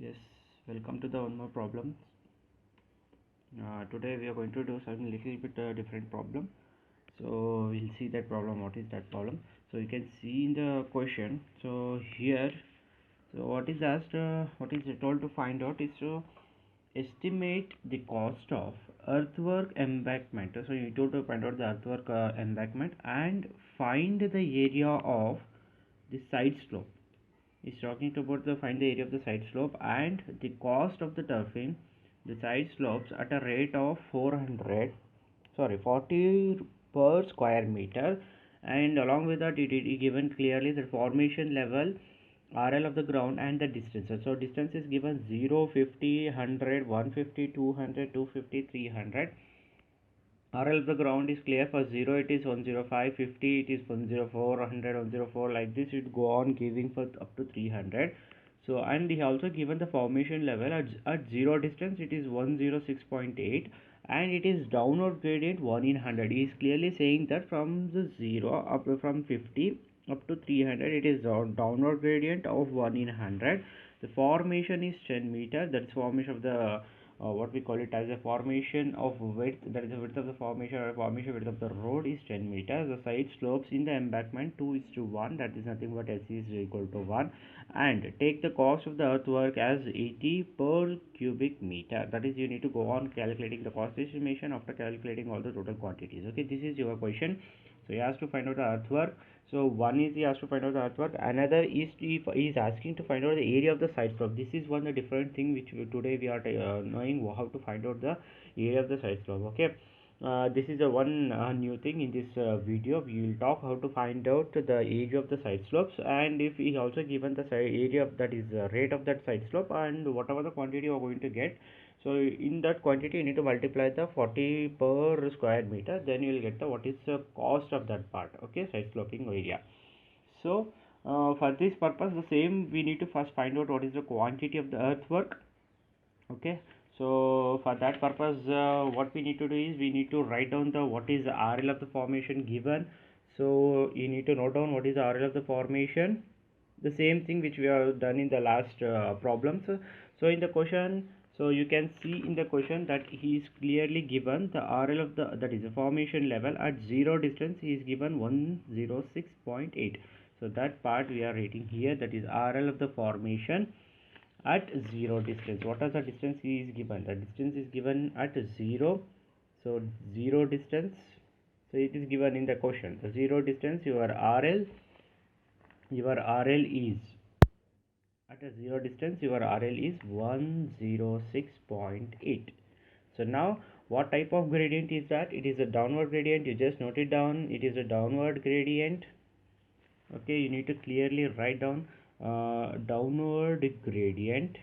Yes, welcome to the one more problem. Today we are going to do something little bit different problem. So we'll see that problem. What is that problem? So you can see in the question. So here, so what is asked? What is told to find out is to estimate the cost of earthwork embankment. So you told to find out the earthwork embankment and find the area of the side slope. Is talking about the find the area of the side slope and the cost of the turfing the side slopes at a rate of 40 per square meter, and along with that it is given clearly the formation level, RL of the ground and the distance. So distance is given 0, 50, 100, 150, 200, 250, 300. RL of the ground is clear. For 0 it is 105, 50 it is 104, 100, 104, like this it go on giving for up to 300. So and he also given the formation level at 0 distance it is 106.8 and it is downward gradient 1 in 100. He is clearly saying that from the 0 up from 50 up to 300 it is downward gradient of 1 in 100. The formation is 10 meter, that is formation of the what we call it as a formation of width, that is the width of the formation, or formation width of the road is 10 meters. The side slopes in the embankment 2:1, that is nothing but SC is equal to 1, and take the cost of the earthwork as 80 per cubic meter. That is, you need to go on calculating the cost estimation after calculating all the total quantities. Okay, this is your question. So he has to find out the earthwork. So one is he has to find out the earthwork, another is he is asking to find out the area of the side slope. This is one different thing which today we are knowing how to find out the area of the side slope. Okay, this is a one new thing in this video. We will talk how to find out the area of the side slopes, and if he also given the side area of that is rate of that side slope and whatever the quantity you are going to get. So in that quantity you need to multiply the 40 per square meter, then you will get the what is the cost of that part. Okay, side sloping area. So for this purpose the same we need to first find out what is the quantity of the earthwork. Okay, so for that purpose what we need to do is we need to write down the what is the RL of the formation given. So you need to note down what is the RL of the formation, the same thing which we have done in the last problems. So in the question, so you can see in the question that he is clearly given the RL of the, that is the formation level at 0 distance, he is given 106.8. so that part we are writing here, that is RL of the formation at 0 distance. What is the distance he is given? The distance is given at 0. So 0 distance, so it is given in the question, the 0 distance your RL is at a 0 distance, your RL is 106.8. So now what type of gradient is that? It is a downward gradient. You just note it down, it is a downward gradient. Okay, you need to clearly write down downward gradient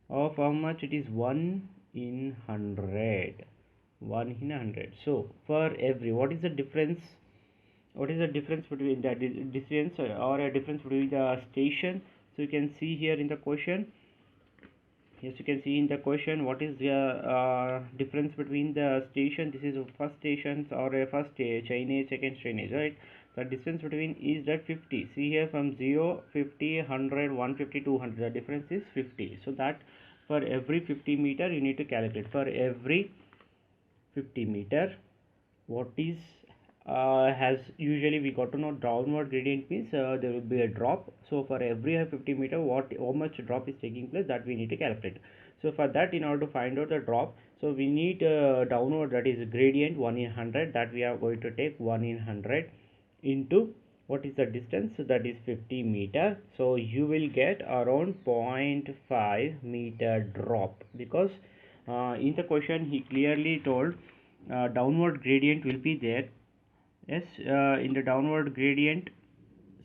of how much? It is 1 in 100. 1 in 100. So for every, what is the difference? What is the difference between the distance or a difference between the station? So you can see here in the question. Yes, you can see in the question what is the difference between the station. This is a first stations or a first chainage, second chainage, right? The distance between is that 50. See here from 0, 50, 100, 150, 200. The difference is 50. So that for every 50 meter you need to calculate. For every 50 meter, what is has usually we got to know downward gradient means there will be a drop. So for every 50 meter what how much drop is taking place, that we need to calculate. So for that, in order to find out the drop, so we need downward, that is gradient 1 in 100, that we are going to take 1 in 100 into what is the distance, so that is 50 meter. So you will get around 0.5 meter drop, because in the question he clearly told downward gradient will be there. Yes, in the downward gradient,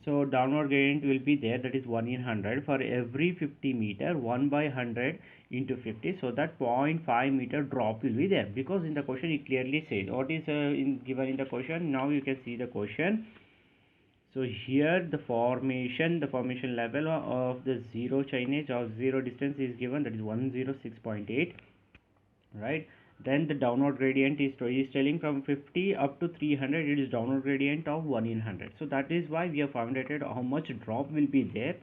so downward gradient will be there, that is 1 in 100 for every 50 meter, 1 by 100 into 50, so that 0.5 meter drop will be there, because in the question it clearly says what is given in the question. Now you can see the question. So here the formation level of the 0 chainage or 0 distance is given, that is 106.8, right? Then the downward gradient is telling from 50 up to 300, it is downward gradient of 1 in 100. So that is why we have found out how much drop will be there.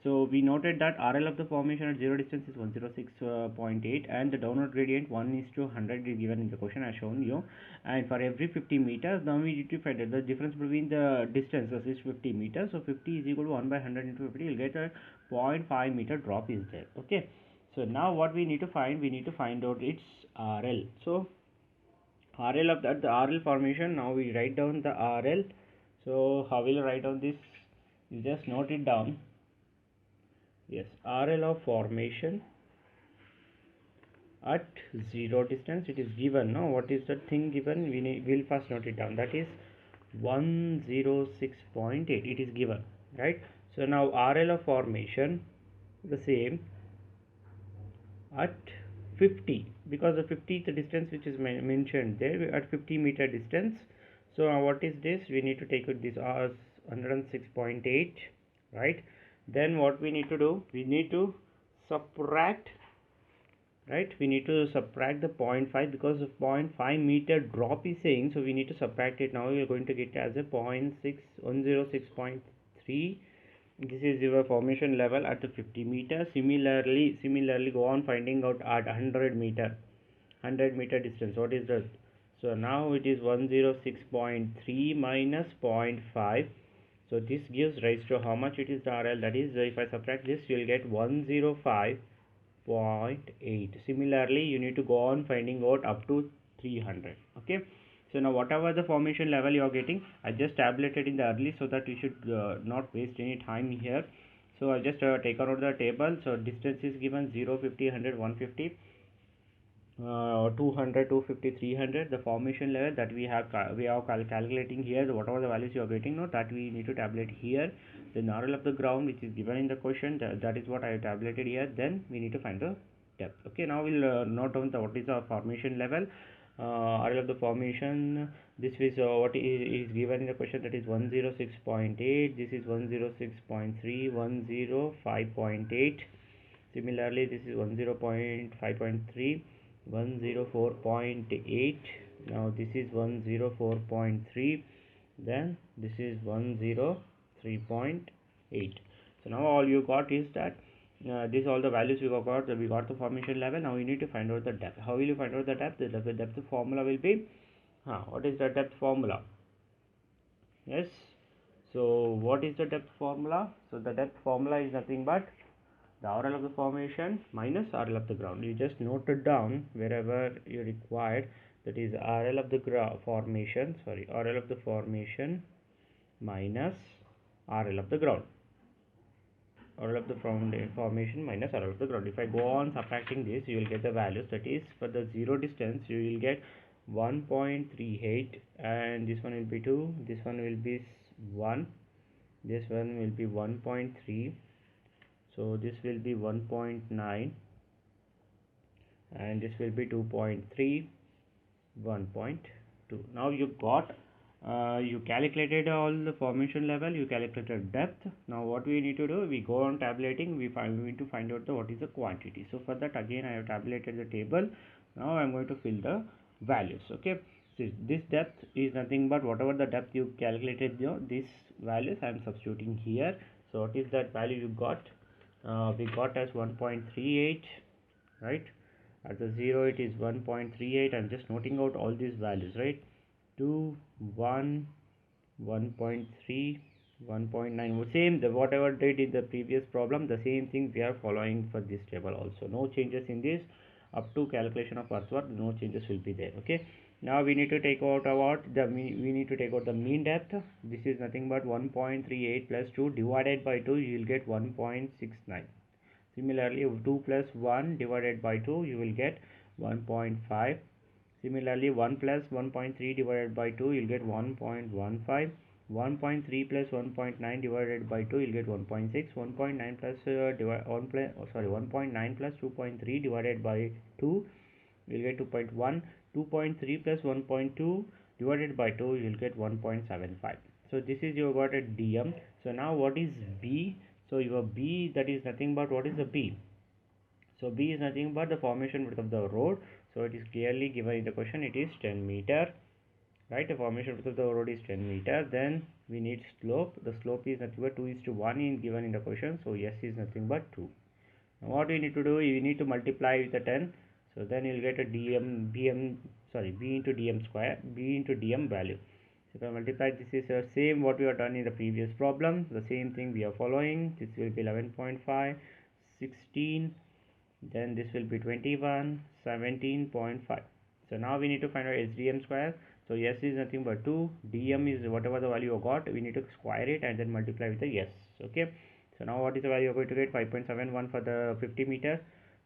So we noted that RL of the formation at zero distance is 106.8 and the downward gradient 1:100 is given in the question as shown you. And for every 50 meters, now we need to find the difference between the distances is 50 meters. So 50 is equal to 1 by 100 into 50. You'll get a 0.5 meter drop is there. Okay. So now what we need to find? We need to find out its RL. So RL of that, the RL formation. Now we write down the RL. So how will you write down this? You just note it down. Yes, RL of formation at zero distance, it is given. Now what is the thing given? We'll first note it down. That is 106.8. It is given, right? So now RL of formation the same at 50, because the 50 is the distance which is mentioned there at 50 meter distance. So now what is this? We need to take it this as 106.8, right? Then what we need to do? We need to subtract, right? We need to subtract the 0.5 because of 0.5 meter drop is saying, so we need to subtract it. Now we are going to get as a 106.3. This is your formation level at the 50 meter. Similarly go on finding out at 100 meter distance. What is that? So now it is 106.3 minus 0.5. So this gives rise to how much it is the RL. That is, if I subtract this, you will get 105.8. Similarly, you need to go on finding out up to 300. Okay. So now whatever the formation level you are getting, I just tabulated in the early so that you should not waste any time here. So I just take out the table. So distance is given 0, 50, 100, 150. 200, 250, 300. The formation level that we are calculating here, whatever the values you are getting, no, that we need to tabulate here. The RL of the ground which is given in the question, that is what I have tabulated here. Then we need to find the depth. Okay, now we'll note down what is our formation level. RL of the formation, this is what is given in the question, that is 106.8. this is 106.3, 105.8. Similarly, this is 105.3, 104.8. now this is 104.3, then this is 103.8. so now all you got is that this all the values we got the formation level. Now we need to find out the depth. How will you find out the depth? The depth formula will be what is the depth formula? Yes, so what is the depth formula? So the depth formula is nothing but the RL of the formation minus RL of the ground. You just note it down wherever you required. That is RL of the formation, RL of the formation minus RL of the ground. RL of the formation minus RL of the ground. If I go on subtracting this, you will get the values. That is, for the zero distance, you will get 1.38, and this one will be 2, this one will be 1, this one will be 1.3. so this will be 1.9, and this will be 2.3, 1.2. now you got you calculated all the formation level, you calculated depth. Now what we need to do, we go on tabulating, we need to find out what is the quantity. So for that, again I have tabulated the table. Now I am going to fill the values. Okay, so this depth is nothing but whatever the depth you calculated, these values I am substituting here. So what is that value you got? We got as 1.38, right? At the 0 it is 1.38. I'm just noting out all these values, right? 2, 1, 1.3, 1.9. Same, the whatever did in the previous problem, the same thing we are following for this table also. No changes in this. Up to calculation of earthwork, no changes will be there. Okay, now we need to take out the mean depth. This is nothing but 1.38 plus 2 divided by 2, you will get 1.69. Similarly, 2 plus 1 divided by 2, you will get 1.5. Similarly, 1 plus 1.3 divided by 2, you will get 1.15. 1.3 plus 1.9 divided by 2, you'll get 1.6. 1.9 plus 1.9 plus 2.3 divided by 2, you'll get 2.1. 2.3 plus 1.2 divided by 2, you'll get 1.75. so this is you got a DM. So now what is B? So your B, that is nothing but, what is the B? So B is nothing but the formation width of the road. So it is clearly given in the question, it is 10 meter. Right, the formation width of the road is 10 meter. Then we need slope. The slope is nothing but 2 is to 1 in given in the question, so s is nothing but 2. Now what we need to do, you need to multiply with the 10, so then you'll get a b into dm square, b into dm value. So if I multiply, this is the same what we have done in the previous problem, the same thing we are following. This will be 11.5, 16, then this will be 21, 17.5. So now we need to find out SDM square. So s is nothing but 2, dm is whatever the value you got, we need to square it and then multiply with the s. Okay, so now what is the value you're going to get? 5.71 for the 50 meter.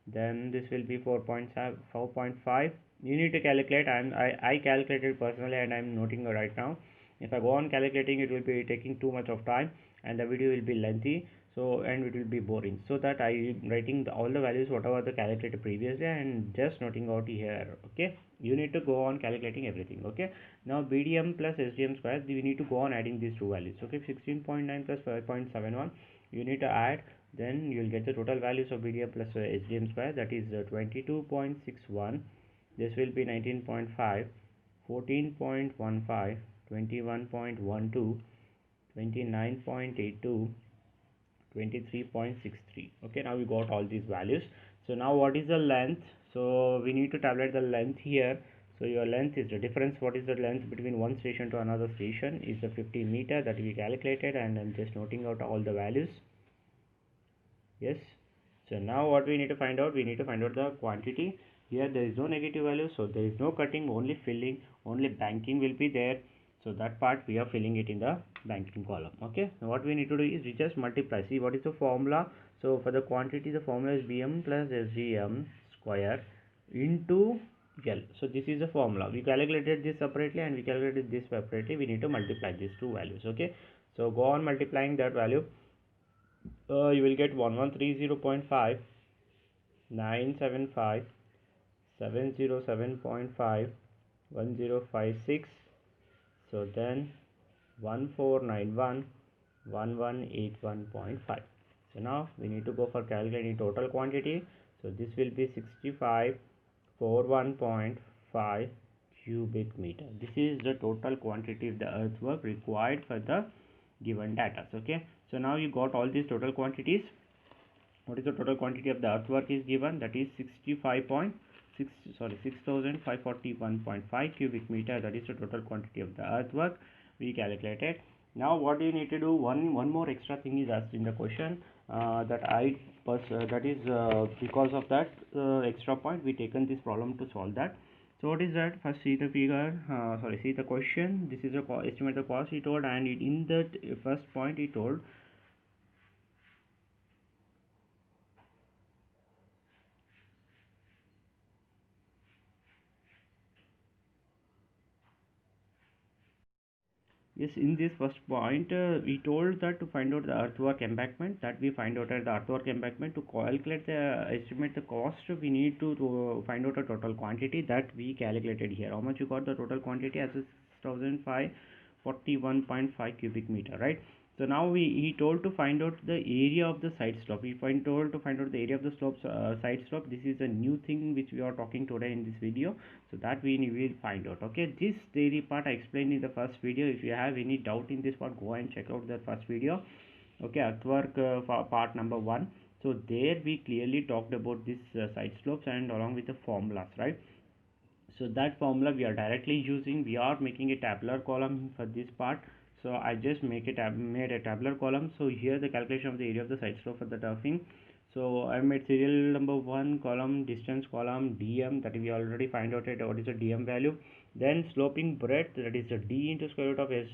Then this will be 4.5. You need to calculate, and I calculated personally and I'm noting right now. If I go on calculating, it will be taking too much of time and the video will be lengthy, so and it will be boring, so that I am writing all the values whatever the calculated previously and just noting out here. Okay, you need to go on calculating everything. Okay, now BDM plus SDM square, we need to go on adding these two values. Okay, 16.9 plus 5.71 you need to add, then you'll get the total values of BDM plus SDM square, that is 22.61, this will be 19.5, 14.15, 21.12, 29.82, 23.63. Okay, now we got all these values. So now what is the length? So we need to tabulate the length here. So your length is the difference, what is the length between one station to another station, is the 50 meter that we calculated, and I'm just noting out all the values. Yes, so now what we need to find out, we need to find out the quantity. Here there is no negative value, so there is no cutting, only filling, only banking will be there. So that part we are filling it in the banking column. Okay, now what we need to do is we just multiply. See what is the formula? So for the quantity, the formula is bm plus sgm square into L. So this is the formula. We calculated this separately and we calculated this separately. We need to multiply these two values. Okay, so go on multiplying that value. You will get 1130.5, 975, 707.5, 1056. So then 1491, 1181.5. So now we need to go for calculating total quantity. So this will be 6541.5 cubic meter. This is the total quantity of the earthwork required for the given data. Okay, so now you got all these total quantities. What is the total quantity of the earthwork is given, that is 6541.5 cubic meter. That is the total quantity of the earthwork we calculated. Now what you need to do, one more extra thing is asked in the question, because of that extra point we taken this problem to solve that. So what is that? First see the figure, see the question. This is a estimate the cost he told, and in that first point he told yes, in this first point, we told that to find out the earthwork embankment, that we find out at the earthwork embankment. To calculate the estimate the cost, we need to find out a total quantity that we calculated here. How much you got the total quantity as 6541.5 cubic meter, right? So now he told to find out the area of the side slope. We told to find out the area of the slopes, side slope. This is a new thing which we are talking today in this video, so that we will find out. Okay, this theory part I explained in the first video. If you have any doubt in this part, go and check out the first video. Okay, earthwork part number 1. So there we clearly talked about this side slopes and along with the formulas, right? So that formula we are directly using. We are making a tabular column for this part, so I just made a tabular column. So here the calculation of the area of the side slope for the turfing. So I made serial number 1 column, distance column, dm, that we already find out what is the dm value. Then sloping breadth, that is the d into square root of s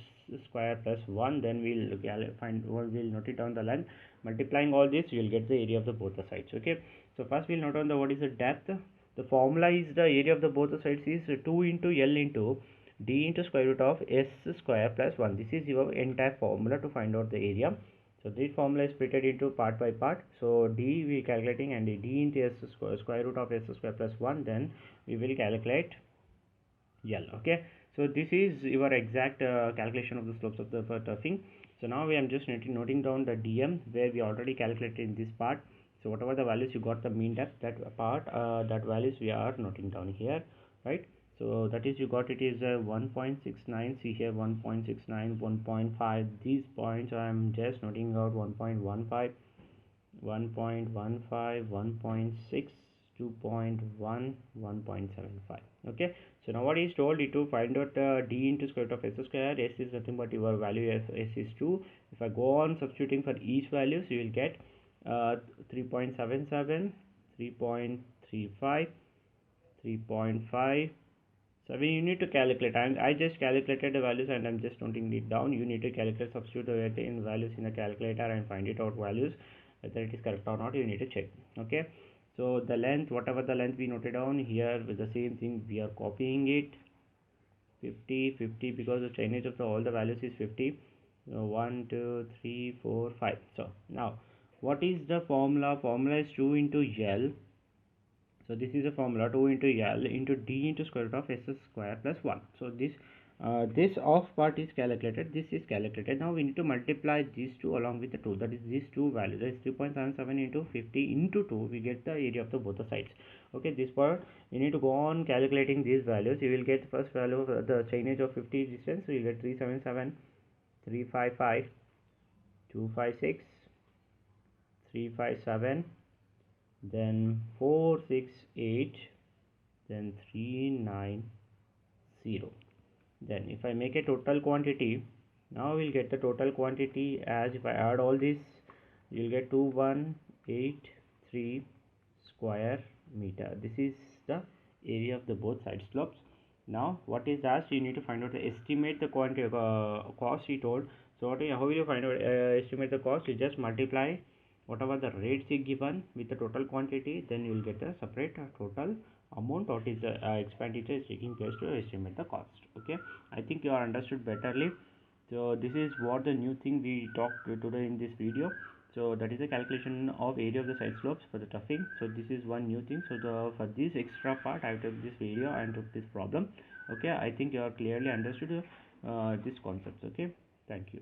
square plus 1. Then we'll note it down the length. Multiplying all this, you'll get the area of the both the sides. Okay, so first we'll note down the what is the depth. The formula is the area of the both the sides is 2 into L into d into square root of s square plus 1. This is your entire formula to find out the area. So this formula is splitted into part by part. So d we calculating, and d into s square root of s square plus 1. Then we will calculate L. Okay, so this is your exact calculation of the slopes of the turfing. So now I am just noting down the dm where we already calculated in this part. So whatever the values you got the mean depth, that part that values we are noting down here, right? So So that is, you got it is 1.69. see here, 1.69, 1.5. these points I am just noting out: 1.15, 1.15, 1.6, 2.1, 1.75. okay. So now what is told you to find out d into square root of s square. S is nothing but your value, s is 2. If I go on substituting for each value, so you will get 3.77, 3.35, 3.5. So when you need to calculate, I just calculated the values and I'm just noting it down. You need to calculate, substitute the in values in the calculator and find it out values, whether it is correct or not. You need to check. okay. So the length, whatever the length we noted down here, with the same thing we are copying it. 50, 50, because the chainage of all the values is 50. So 1, 2, 3, 4, 5. So now what is the formula? Formula is 2 into L. So this is a formula: 2 into L into d into square root of s square plus 1. So this off part is calculated, this is calculated. Now we need to multiply these two along with the 2, that is these two values, that is 3.77 into 50 into 2, we get the area of the both the sides. okay. This part you need to go on calculating these values. You will get the first value of the chainage of 50 distance, so you get 377, 355, 256, 357, then 468, then 390. Then if I make a total quantity, now we'll get the total quantity as, if I add all this, you'll get 2183 square meter. This is the area of the both side slopes. Now what is asked, you need to find out the estimate the quantity cost he told. So how will you find out estimate the cost? You just multiply whatever the rates is given with the total quantity, then you will get a separate total amount what is the expenditure is taking place to estimate the cost. okay. I think you are understood betterly. So this is what the new thing we talked today in this video. So that is the calculation of area of the side slopes for the toughing. So this is one new thing. So for this extra part I took this video and took this problem. okay. I think you are clearly understood this concept. okay. Thank you.